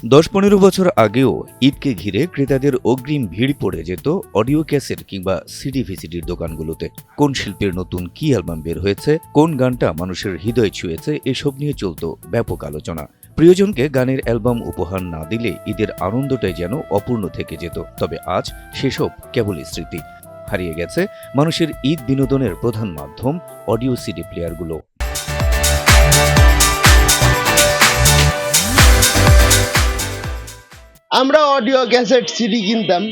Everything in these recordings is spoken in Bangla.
10-15 বছর আগেও ঈদকে ঘিরে ক্রেতাদের অগ্রিম ভিড় পড়ে যেত অডিও ক্যাসেট কিংবা সিডি ভিসিডির দোকানগুলোতে। কোন শিল্পীর নতুন কি অ্যালবাম বের হয়েছে, কোন গানটা মানুষের হৃদয় ছুঁয়েছে, এসব নিয়ে চলত ব্যাপক আলোচনা। প্রিয়জনকে গানের অ্যালবাম উপহার না দিলে ঈদের আনন্দটাই যেন অপূর্ণ থেকে যেত। তবে আজ সেসব কেবলই স্মৃতি। হারিয়ে গেছে মানুষের ঈদ বিনোদনের প্রধান মাধ্যম অডিও সিডি প্লেয়ারগুলো। আমরা অডিও ক্যাসেট সিডি কিনতাম,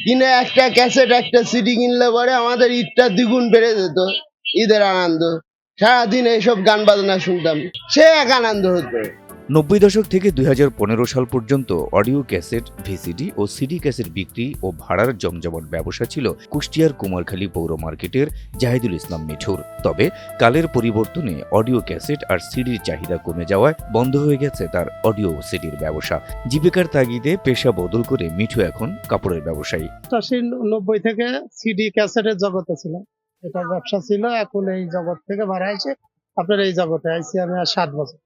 কিনে একটা ক্যাসেট একটা সিডি কিনলে পরে আমাদের ঈদটা দ্বিগুণ বেড়ে যেত। ঈদের আনন্দ, সারাদিন এইসব গান বাজনা শুনতাম, সে এক আনন্দ হতো। 90 দশক থেকে 2015 সাল পর্যন্ত অডিও ক্যাসেট, ভিসিডি ও সিডি ক্যাসেট বিক্রি ও ভাড়ার জমজমাট ব্যবসা ছিল কুষ্টিয়ার কুমারখালী পৌর মার্কেটের জাহিদুল ইসলাম মিঠুর। তবে কালের পরিবর্তনে অডিও ক্যাসেট আর সিডির চাহিদা কমে যাওয়ায় বন্ধ হয়ে গেছে তার অডিও সিডির ব্যবসা। জীবিকার তাগিদে পেশা বদল করে মিঠু এখন কাপড়ের ব্যবসায়ী। 90 থেকে সিডি ক্যাসেটের জগতে ছিল, এটা ব্যবসা ছিল। এখন এই জগৎ থেকে বাড়া এসে আপনার এই জগতে আইছি আমি আর 7 বছর।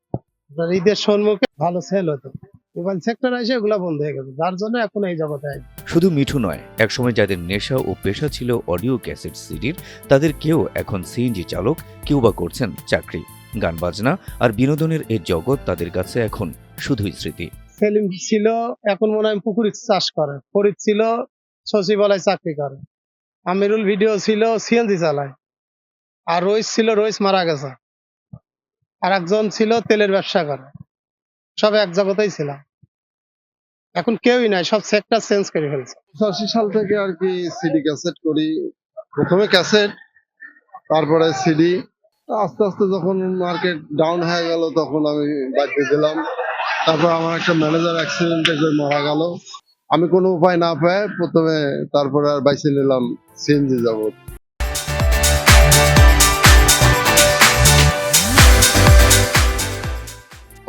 আপনার ঈদের সম্মুখে ভালো সেল হতো, মোবাইল সেক্টর এসে এগুলা বন্ধ হয়ে গেছে, যার জন্য এখন এই জগতে আইছি। শুধু মিঠু নয়, একসময় যাদের নেশা ও পেশা ছিল অডিও ক্যাসেট সিডির, তাদের কেউ এখন সিএনজি চালক, কেউ বা করছেন চাকরি। গান বাজনা আর বিনোদনের এই জগৎ তাদের কাছে এখন শুধুই স্মৃতি। সেলিম ছিল, এখন মনে হয় পুকুরি চাষ করে। ফরিদ ছিল সচিবালয় চাকরি করে। আমিরুল ভিডিও ছিল সিএনজি চালায়। আর রইস ছিল, রইস মারা গেছে। আর একজন ছিল তেলের ব্যবসা করে। সব এক জগতেই ছিলাম, এখন কেউই নাই, সব সেক্টর চেঞ্জ করে ফেলছে। 85 সাল থেকে আর কি সিডি ক্যাসেট করি। প্রথমে ক্যাসেট, তারপরে সিডি। আস্তে আস্তে যখন মার্কেট ডাউন হয়ে গেল তখন আমি বাদ দিয়ে দিলাম। তারপর আমার একটা ম্যানেজার অ্যাক্সিডেন্টে করে মারা গেল। আমি কোনো উপায় না পেয়ে প্রথমে তারপরে আর বাইছে নিলাম সিএনজি জগৎ।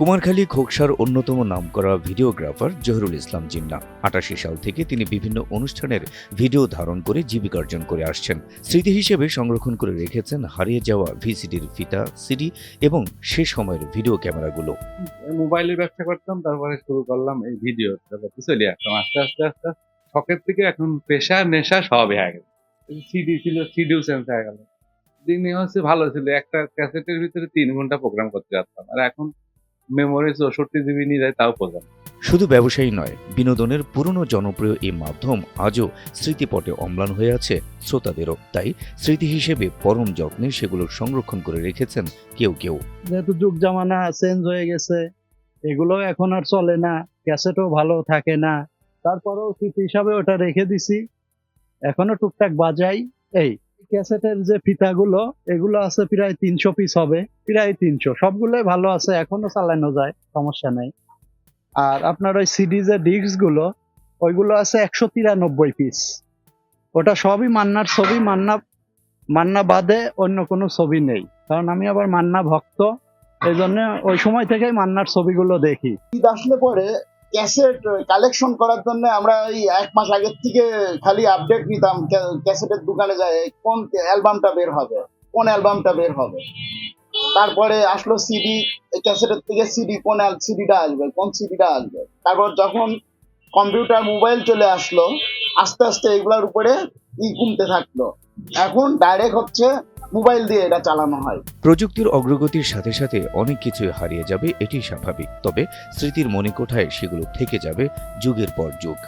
কুমারখালী খোকসার অন্যতম নামকরা ভিডিওগ্রাফার জহিরুল ইসলাম জিন্না। 88 সাল থেকে তিনি বিভিন্ন অনুষ্ঠানের ভিডিও ধারণ করে জীবিকার্জন করে আসছেন। স্মৃতি হিসেবে সংরক্ষণ করে রেখেছেন হারিয়ে যাওয়া ভিসিডির ফিতা, সিডি এবং সে সময়ের ভিডিও ক্যামেরাগুলো। মোবাইলের ব্যবসা করতাম, তারপরে শুরু করলাম এই ভিডিও চলে আসলাম। আস্তে আস্তে আস্তে শখের থেকে এখন পেশা নেশা সব হয়ে গেল। সিডি ছিল, সিডিও চেঞ্জ হয়ে গেল। দিনে হচ্ছে ভালো ছিল, একটা ক্যাসেটের ভিতরে 3 ঘন্টা প্রোগ্রাম করতে পারতাম, আর এখন মেমোরি 64 জিবি নিয়ে যায়, তাও প্রোগ্রাম। শুধু ব্যবসায়ী নয়, বিনোদনের পুরনো জনপ্রিয় এই মাধ্যম আজও স্মৃতিপটে অম্লান হয়ে আছে শ্রোতাদেরও। তাই স্মৃতি হিসেবে পরম যত্নে সেগুলো সংরক্ষণ করে রেখেছেন কেউ কেউ। যেহেতু যুগ জামানা চেঞ্জ হয়ে গেছে, এগুলো এখন আর চলে না, ক্যাসেটও ভালো থাকে না, তারপরেও স্মৃতি হিসাবে ওটা রেখে দিছি। এখনো টুকটাক বাজাই। এই ক্যাসেটের যে ফিতাগুলো, এগুলো আছে প্রায় 300 পিস হবে, প্রায় 300, সবগুলোই ভালো আছে, এখনো চালানো যায়, সমস্যা নেই। আর আপনার ওই সিডি যে ডিস্ক গুলো, ওইগুলো আছে 193 পিস। ওটা সবই মান্নার ছবি, মান্না বাদে অন্য কোনো ছবি নেই, কারণ আমি আবার মান্না ভক্ত, এই জন্য ওই সময় থেকেই মান্নার ছবিগুলো দেখি। ঈদ আসলে পরে ক্যাসেট কালেকশন করার জন্য আমরা এই 1 মাস আগের থেকে খালি আপডেট নিতাম, ক্যাসেটের দোকানে যায় কোন অ্যালবামটা বের হবে, কোন অ্যালবামটা বের হবে। তারপরে আসলো সিডি, ক্যাসেটের থেকে সিডি, কোন সিডিটা আসবে, কোন সিডিটা আসবে। তারপর যখন কম্পিউটার, মোবাইল চলে আসলো, আস্তে আস্তে এগুলোর উপরে কমতে থাকলো। এখন ডাইরেক্ট হচ্ছে মোবাইল দিয়ে এটা চালানো হয়। প্রযুক্তির অগ্রগতির সাথে সাথে অনেক কিছুই হারিয়ে যাবে, এটি স্বাভাবিক। তবে স্মৃতির মণিকোঠায় সেগুলো থেকে যাবে যুগের পর যুগ।